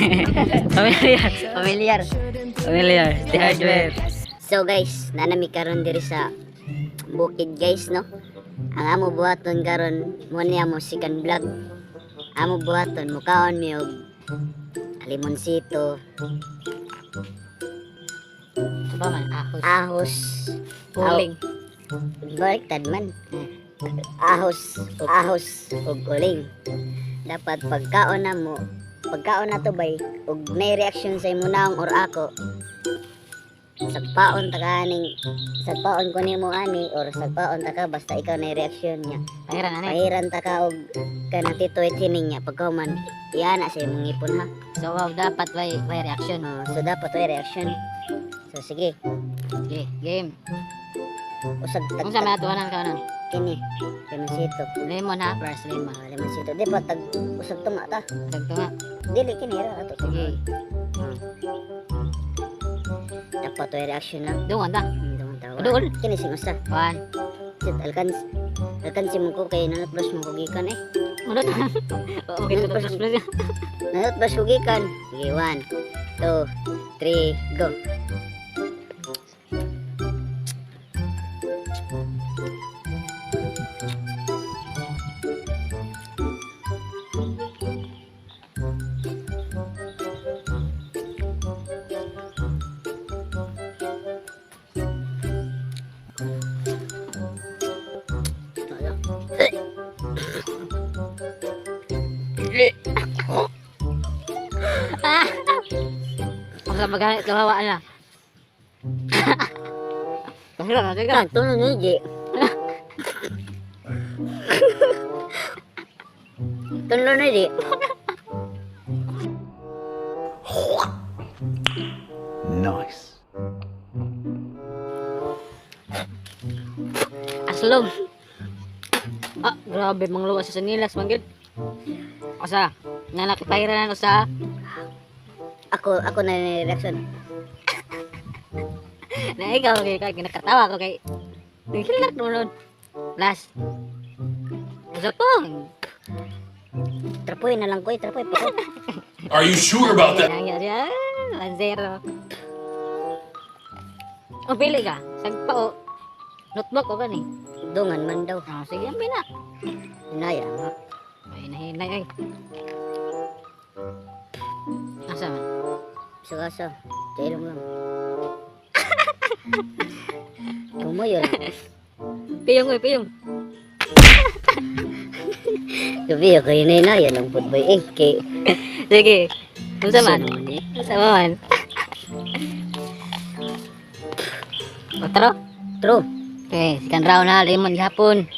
Familiar. Familiar. Familiar. The hardware. So guys, nanami karon diri sa bukid guys no. Ang amo buhaton karon mo niya mo second vlog. Amo buhaton mukaon mi og limonsito, Ba man ahos. ahos, Uling. baliktad man. Ahos ug uling. Dapat pagkaon na mo, pagkaon na to bay ug may reaction sa imo naong or ako. Sagpaon ta kaning, sagpaon ko nimo ani or sagpaon ta ka basta ikaw na reaction niya. Pangiran ani. Pahiran ta ka og kanang titoy tining niya pagkauman iana sa imong ipon ha. So wow, dapat may reaction. So dapat may reaction. So sige, Okay, game. usag tag Kung sa mga tuwanan ka nun. kini limonsito. Lemon ha, first lemon. Limonsito di ba tag usag tunga ta. Tagto nga. Dili kini ra ato. Sige. Dapat may reaction na. Dungan ta. Dungan ta. Duol. Kini sing usa. 1. Sit alkansi mo ko kay nanot brush mo ko gikan eh. Mulot. Okay, ito plus plus. Nanot brush ko gikan. Sige 1 2 3 go. Masa magalit kawawaan na. Pasira na tiga. Kanto na niji. Tulo na di. Nice. Aslog. Ah, grabe mang luwas sa nilas manggid. Asa, nanakipairan na sa Ako na ni reaction. na ikaw kay kinakatawa ko kay naghilat mo nun. Last. Isa pong. Trapoy na lang ko, trapoy pa. Are you sure about that? Nangyari siya. 1-0. O pili ka. Sagpa o. Notebook o gani. Dungan man daw. Oh, sige ang pina. Hinaya mo. Ay nahinay ay. Asa man? Sugasa. Tailong lang. Tumuyo lang. Piyong oy, piyong. Gabi ako hinaya ng footboy eh. Kay Sige. Unsa man? eh. Unsa man? Otro? True. Okay, second round na lemon gihapon.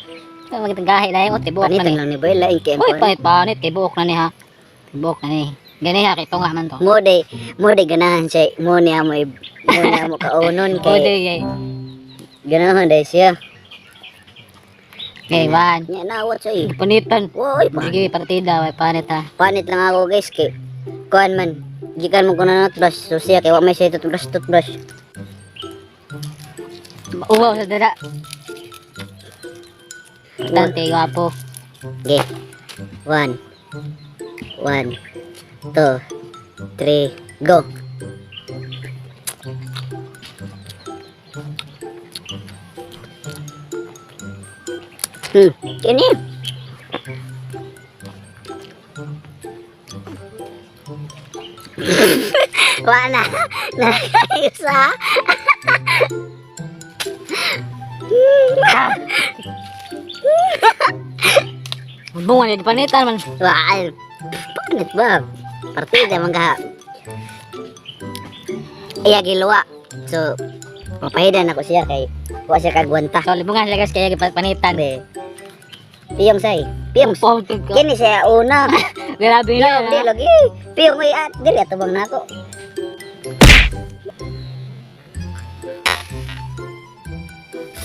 Sa magtagahi na yung tibuok na Panitan ni. lang ni Boy lain kay Uy, panit kay buok na ni ha. Buok na ni. Gani ha kay tunga man to. mo de ganahan siya. Mo niya mo kaunon O kay di ganahan dai siya. Okay, one. Nya nawat siya eh. Panitan. Woy, pa. Sige, partida, way panit ha. Panit lang ako guys kay kuan man. Gikan mo ko na toothbrush. So siya kay wa may siya toothbrush. Uwaw sa dada. Dante gwapo. Okay. 1 2 3 go. Kini. Wala. Isa. Bunga ni panitan man. Wala. Panit ba? Partida mangga. Iya giluwa. So, mapahidan ako siya kay wa siya kagwanta. So libungan sila guys kaya panitan. Be. Piyong say. Piyong. Upaw tig ko. Kini siya una. Grabe Di na. lagi. Piyong may at dili atubang nako.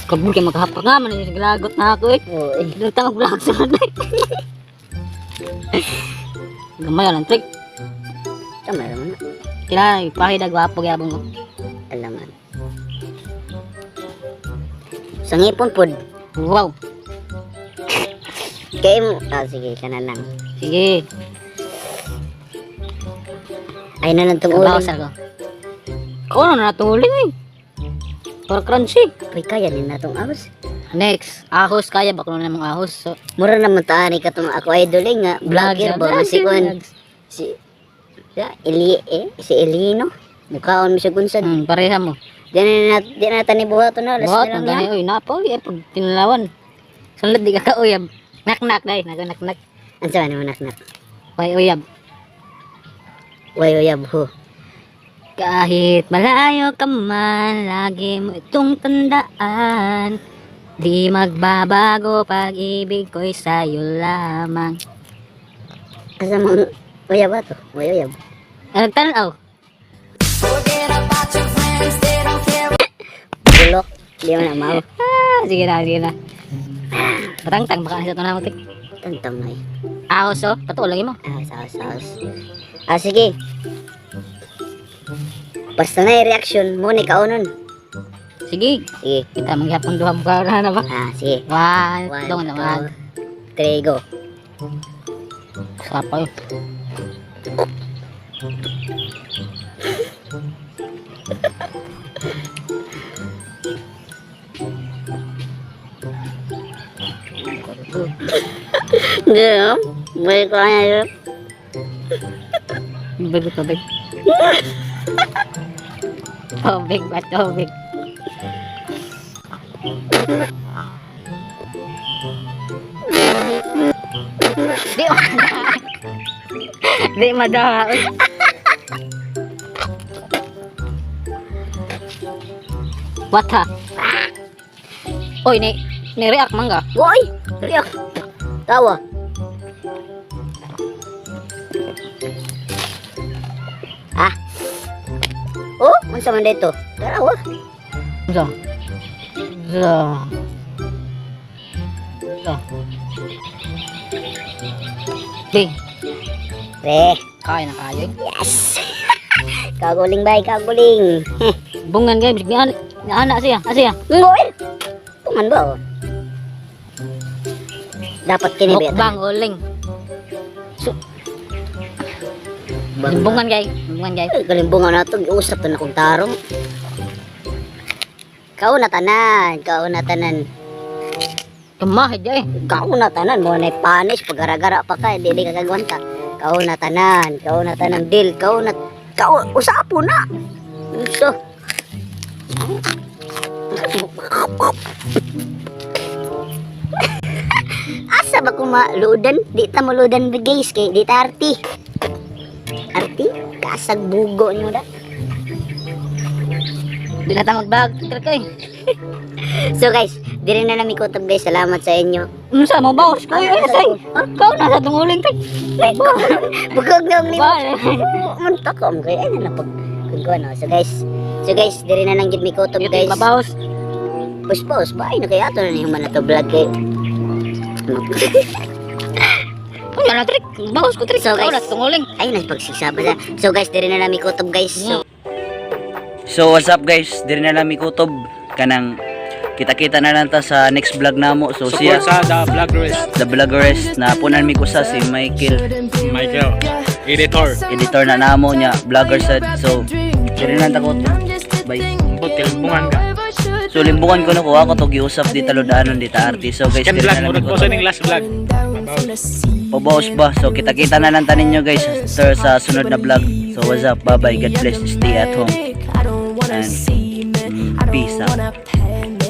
Kabul kay maghapon nga man ni galagot na ako eh. Oy. Dutang vlog sa kanay. Gamay lang trick. Tama naman. Kailangan ipahida gwapo gyapon mo. Alaman. Sa ngipon pod. Wow. Kay mo. Ah, sige, kana lang. Sige. Ay na lang tong Kabawas uling. ako. Kau na natuling eh. Para crunchy. Uy, kaya din na tong ahos. Next, ahos kaya ba kung namang ahos? So, Mura naman taani ka tong ako idol nga. Vlogger ba? vlog, Si Kuan. vlogs. Si si Elino. Mukhaon mo siya gunsan. Pareha mo. Di na tani buhaton na. Alas Buhat na ang lang gani, oy, napoy, pag tinalawan. Sunod di ka kauyab. Nak-nak day, nak-nak. Ang saan mo nak. Way uyab. Way uyab ho. Kahit malayo ka man, lagi mo itong tandaan. Di magbabago, pag-ibig ko'y sa'yo lamang. Asa mo uyab ba to? Way uyab. Anong tanaw? Bulok. Di mo na mau. Sige na. Patang-tang, baka nasa ito na matik. Tantang na eh. Ahos oh, patulong mo. Saos. Sige. Basta na reaction mo ni kaunon. Sige, Sige. kita manghihapon duha mo ka na ba? Sige. 1, 2, naman. 3, go. Sapaw. Gano'n? May ko kaya yun. Tubig. Tubig ba? Tubig. Di madahaon. What ha? Oy, ni-react man ka? Uy! Riyak! Tawa. Oh, man sa man dito. Tarawa. So. Ding, Pre. kaya na kayo. Yes! Kaguling bay, kaguling. Bungan kayo, bisig ni anak siya. Asiya. Ngoy! Tuman ba oh? Dapat kini ba? Mukbang uling. Bungan kayo. Kalimbungan na ito, giusap to na kong tarong. Kau na tanan. Tumahid eh. Kau na tanan, mo na punish, pag-gara-gara pa ka, hindi ka kagwanta. Kau na tanan, deal, usapo na. So, asa ba kung maludan? Di ta maludan guys, kay di ta arti. Arti? Kasag bugo nyo na. Di na tayo mag-vlog. Tira kayo. So guys, di rin na namin kutob guys. Salamat sa inyo. Ano sa mo bawas ko? Ay, say. Kau na sa tunguling tayo. Bugog na ang Bale. Munta ko ang kaya na napagkungkuhan. So guys, di rin na nang gid mi kutob guys. Mabawas. Puspos, ba? Ay, kaya ito na yung man na to vlog kay. Ano na trick? Bawas ko trick. So, Kau guys. na sa tunguling. Ay, nagpagsisaba na. So guys, di rin na namin kutob guys. So what's up guys? Diri na lang mi kutob kanang kita-kita na lang ta sa next vlog namo. So siya Support sa The Vloggerist. the vloggerist na punan mi kusa si Michael, editor na namo nya vlogger sad. So diri na ta kutob. Bye. Tilbungan ka. So limbungan ko na ko ako to giusap di taludaanon di ta artist. So guys, Second diri vlog, na lang mi murag ko kutob. sa ning last vlog. Pabawas ba? So kita-kita na lang ta ninyo guys sa sunod na vlog. So what's up? Bye bye. God bless. Stay at home. And peace out.